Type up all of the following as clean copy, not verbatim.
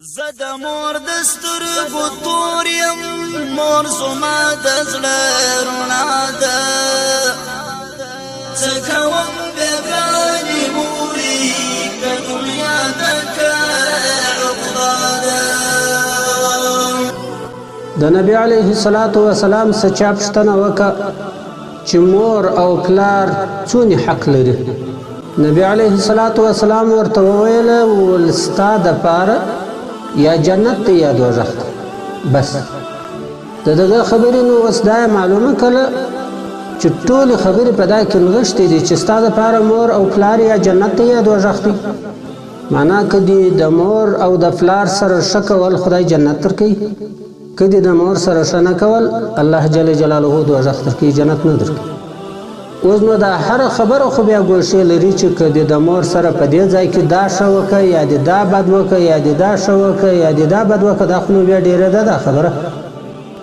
زد مور دسترګو تور یم مور زما د زړه رڼا ده څه کوم بېګانې مورې که دنیا ده که عقبا ده د نبي علیه الصلاة والسلام څه چا پوښتنه وکړه چې مور او پلار څونه حق لري. نبي علیه الصلاة والسلام ورته وویله ول ستا دپاره یا جنت دی یا دوزخ دی. بس د دغه خبرې نو اوس دا معلومه کړه چې ټولې خبرې په دا کې نغښتې دي چې ستا دپاره مور او پلار یا جنت دی یا دوزخ دی. معنا که دې د مور او د پلار سره ښه کول خدای جنت درکوي، که دې د مور سره ښه نه کول الله جل جلاله دوزخ درکوي، جنت نه درکوي. اوس نو دا هر خبره خو بیا ګوښې لري چې که دې د مور سره په دې ځای کې دا ښه وکړه یا دې دا بد وکړه یا دې دا ښه وکړه یا دې دا بد وکړه، دا خو نو بیا ډېره ده دا خبره.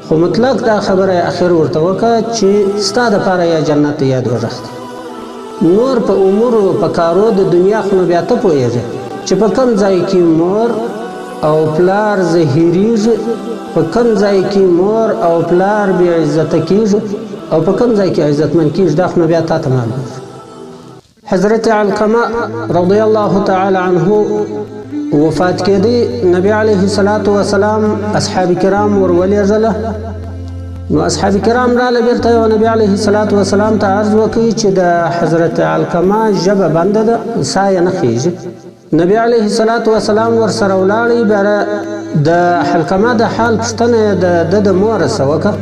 خو مطلق دا خبره اخر ورته وکړه چې ستا دپاره یا جنت یا دوزخ دی. نور په امورو په کارو د دنیا خو نو بیا ته پوهېږې چې په کوم ځای کې مور او پلار زهیریږي، په کوم ځای کې مور او پلار بې عزته کېږي او په کوم ځای کې عزتمن کېږي، دا خو نو بیا تا ته معلوم. حضرت علقمه رضی الله تعالی عنه وفات کېدی، نبی علیه الصلاة والسلام اصحاب کرام ورولېږله. نو اصحاب کرام راله بیرته یو نبی علیه الصلاة والسلام ته عرض وکړي چې د حضرت علقمه ژبه بنده ده، ساه یې نه خېږي. نبی علیه الصلاة والسلام ورسره ولاړی، بیا د علقمه د حال پوښتنه یې د مور څه وکړه.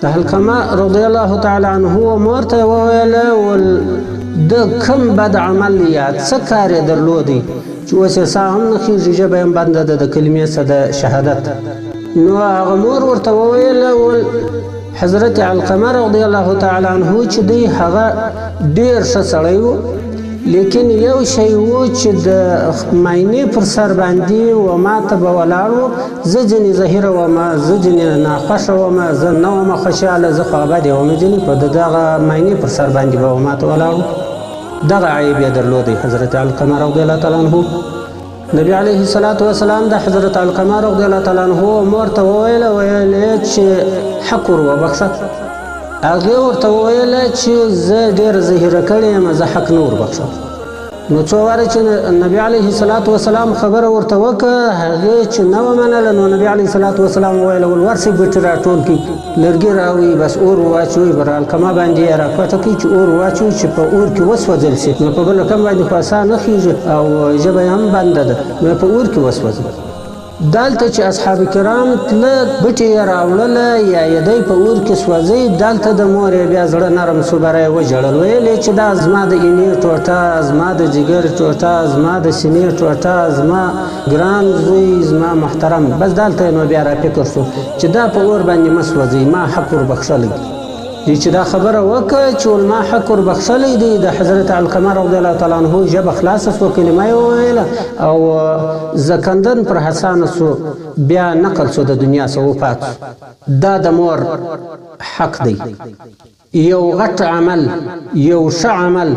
د علقمه رضی الله تعالی عنه مور ته یې وویله ول د کوم بد عمل یا څه کار یې درلودی چې اوس یې ساه هم نه خېږي، ژبه یې بنده ده د کلمې څه د شهادت. نو هغه مور ورته وویله ول حضرت علقمه رضی الله تعالی عنه چې دی هغه ډېر ښه سړی و، لیکن یو شی و چې د ماینې پر سر باندې و ما ته به ولاړ و، زه ځینې زهیره ومه، زه ځینې ناخوښه ومه، زه نه ومه خوشحاله، زه خو ابد یې ومه ځینې په دغه ماینې پر سر باندې به و ما ته ولاړ و. دغه عیب یې درلودی حضرت علقمه رضی الله تعالی عنه. نبی علیه الصلاة والسلام د حضرت علقمه رضی الله تعالی عنه مور ته وویله چې حق ور وبخښه. هغې ورته وویله چې زه ډېره زهیره کړې یم، زه حق نه وربخښم. نو څو واره چې نبی علیه الصلاة والسلام خبره ورته وکړه، هغې چې نه ومنله، نو نبی علیه الصلاة والسلام وویله ول ورسئ بټې راټول کړي، لرګي راوړئ، بس اور واچوئ، پر علقمه باندې یې راکوټه کړئ چې اور واچوئ چې په اور کې وسوځل شي. نو په بل رقم باندې خو ساه نه خېږي او ژبه یې هم بنده ده، نو په اور کې وسوځي. دلته چې اصحاب کرام تله بټې یې راوړله یا یې دی په اور کې سوځئ، دلته د مور یې بیا زړه نرم سو، بره یې وژړل، ویل یې چې دا زما د اینې ټوټه، زما د جګر ټوټه، زما د سینې ټوټه، زما ګران زوی، زما محترم. بس دلته نو بیا را فکر سو چې دا په اور باندې مه سوځئ، ما حق وربخښلی دی چې دا خبره وکړه چې ول ما حق وربخښلی دی. د حضرت علقمه رضی الله تعالی عنه ژبه خلاصه سوه، کلمه یې وویله او زکندن پر حسانه سو، بیا نقل سو د دنیا څخه وفات سو. دا د مور حق دی. یو غټ عمل، یو ښه عمل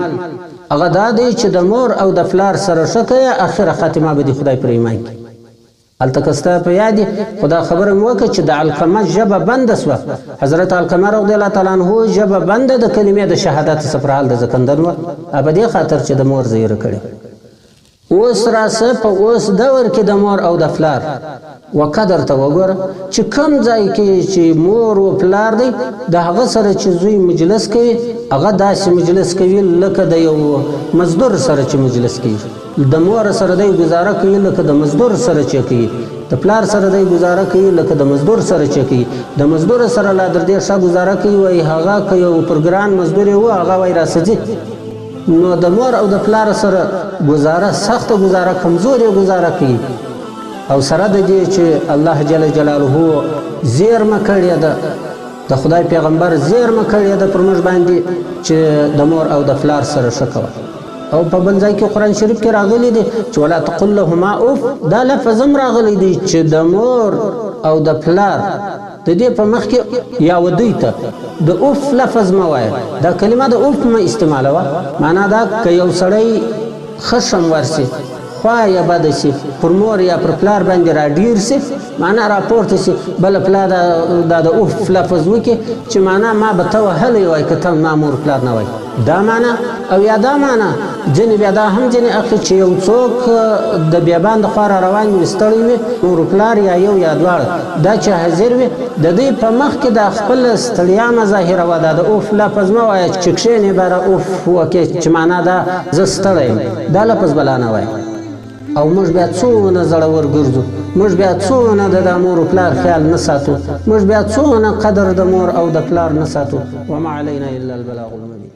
هغه دا دی چې د مور او د پلار سره ښه کوې، اخره خاتمه به دې خدای پر ایمان کړي. هلته که ستا په یاد خو دا خبره مې وکړه چې د علقمه ژبه بنده سوه، حضرت علقمه رضی الله تعالی عنه ژبه بنده د کلمې د شهادت سفرحال د زکندن وه، په دې خاطر چې د مور زهیره کړې. اوس راسه په اوس دور کې د مور او د پلار و قدر ته وګوره چې کوم ځای کې چې مور و پلار دی، د هغه سره چې زوی مجلس کوي هغه داسې مجلس کوي لکه د یو مزدور سره چې مجلس کوي. د مور سره دی ګزاره کوي لکه د مزدور سره چې کوي، د پلار سره دی ګزاره کوي لکه د مزدور سره چې کوي. د مزدور سره لا در دې ښه ګزاره کوي، وایي هغه که یو پرګران مزدور و هغه وایي راسځي. نو د مور او د پلار سره ګزاره سخته ګزاره، کمزورې ګزاره کوي. او سره د دې چې الله جل جلاله زیرمه کړې ده، د خدای پیغمبر زیرمه کړې ده پر موږ باندې چې د مور او د پلار سره ښه کوه. او په بل ځای کې قرآن شریف کې راغلی دی چې ولا تقل لهما اوف، دا لفظ هم راغلی دی چې د مور او د پلار د دې په مخ کې یا ودوی ته د اوف لفظ مه وایه، دا کلمه د اوف مه استعمالوه. معنا دا که یو سړی خشم ورسي خوا یا بده شي پر مور یا پر پلار باندې را ډیر شي معنا را پورته شي بل پلار د اوف لفظ وکي چې معنا ما به ته وهلی وای که ته ما مور پلار نه وای دا معنا او یا دا معنا ځینې بیا دا هم ځینې اخلي چې یو څوک د بیابان د خوا را روان وي ستړی وي مور پلار یا یو یا دواړه دا چې حاضر وي د دې په مخ کې د خپل ستړیا مظاهره وه دا د اوف لفظ مه وایه چې کښېنې به را اوف وکړې چې معنا دا زه ستړی یم دا لفظ به لا نه وایه او موږ بیا څونه زړور ګرځو موږ بیا څونه د مور و پلار خیال نه ساتو موږ بیا څونه قدر د مور او د پلار نه ساتو وما علینا الا البلاغ المبین